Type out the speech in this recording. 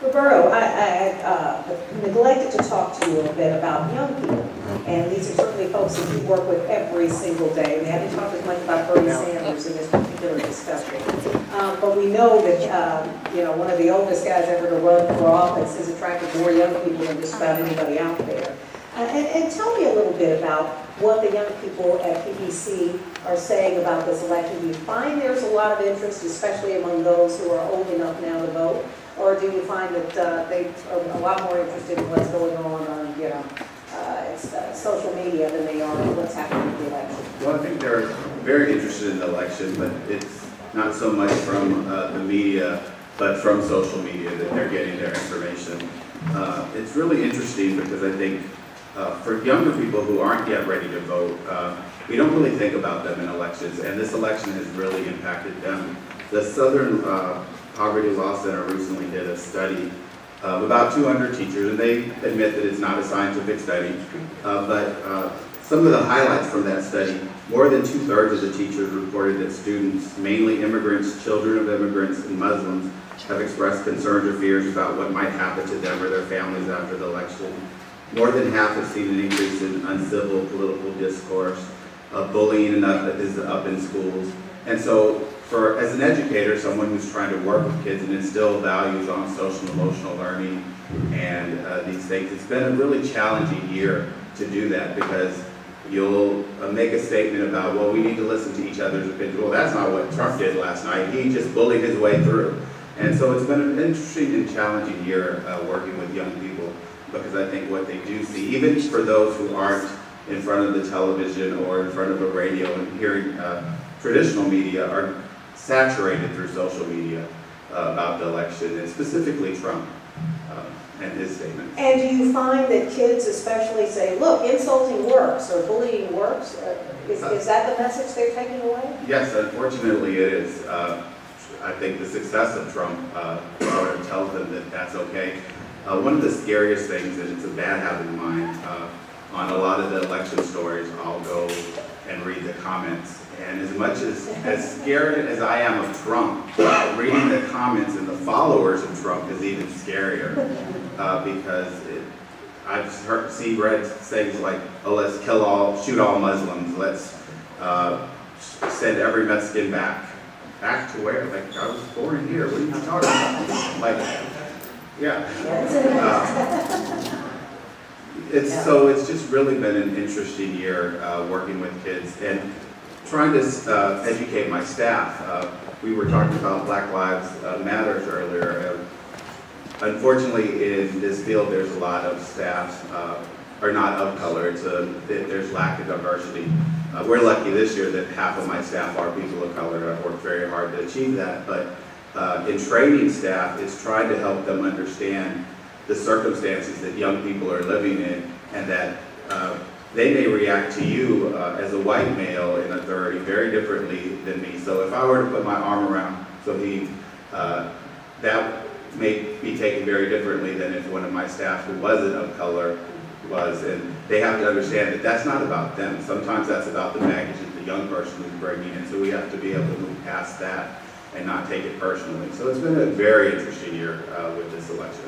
Roberto, I neglected to talk to you a little bit about young people, and these are certainly folks that you work with every single day. We haven't talked as much about Bernie Sanders in this particular discussion, but we know that you know, one of the oldest guys ever to run for office has attracted more young people than just about anybody out there. And tell me a little bit about what the young people at PBC are saying about this election. Do you find there's a lot of interest, especially among those who are old enough now to vote? Or do you find that they are a lot more interested in what's going on you know, social media than they are in what's happening in the election? Well, I think they're very interested in the election, but it's not so much from the media, but from social media that they're getting their information. It's really interesting because I think for younger people who aren't yet ready to vote, we don't really think about them in elections, and this election has really impacted them. The Southern Poverty Law Center recently did a study of about 200 teachers, and they admit that it's not a scientific study, but some of the highlights from that study, more than 2/3 of the teachers reported that students, mainly immigrants, children of immigrants, and Muslims, have expressed concerns or fears about what might happen to them or their families after the election. More than half have seen an increase in uncivil political discourse, bullying is up in schools, and so as an educator, someone who's trying to work with kids and instill values on social and emotional learning and these things, it's been a really challenging year to do that because you'll make a statement about, well, we need to listen to each other's opinions. Well, that's not what Trump did last night. He just bullied his way through. And so it's been an interesting and challenging year working with young people because I think what they do see, even for those who aren't in front of the television or in front of a radio and hearing traditional media, are saturated through social media about the election, and specifically Trump and his statements. And do you find that kids especially say, look, insulting works or bullying works? Is that the message they're taking away? Yes, unfortunately it is. I think the success of Trump sort of tells them that that's okay. One of the scariest things, and it's a bad habit of mine, on a lot of the election stories, I'll go and read the comments. And as much as scared as I am of Trump, reading the comments and the followers of Trump is even scarier because I've read things like, oh, let's shoot all Muslims, let's send every Mexican back. Back to where? Like, I was born here, what are you talking about? Like, yeah. So it's just really been an interesting year working with kids and trying to educate my staff. We were talking about Black Lives Matters earlier. Unfortunately, in this field, there's a lot of staff are not of color. There's lack of diversity. We're lucky this year that half of my staff are people of color. I've worked very hard to achieve that. But in training staff, it's trying to help them understand the circumstances that young people are living in, and that they may react to you as a white male in authority very differently than me. So if I were to put my arm around Soheem, that may be taken very differently than if one of my staff who wasn't of color was. And they have to understand that that's not about them. Sometimes that's about the baggage that the young person is bringing in. So we have to be able to move past that and not take it personally. So it's been a very interesting year with this election.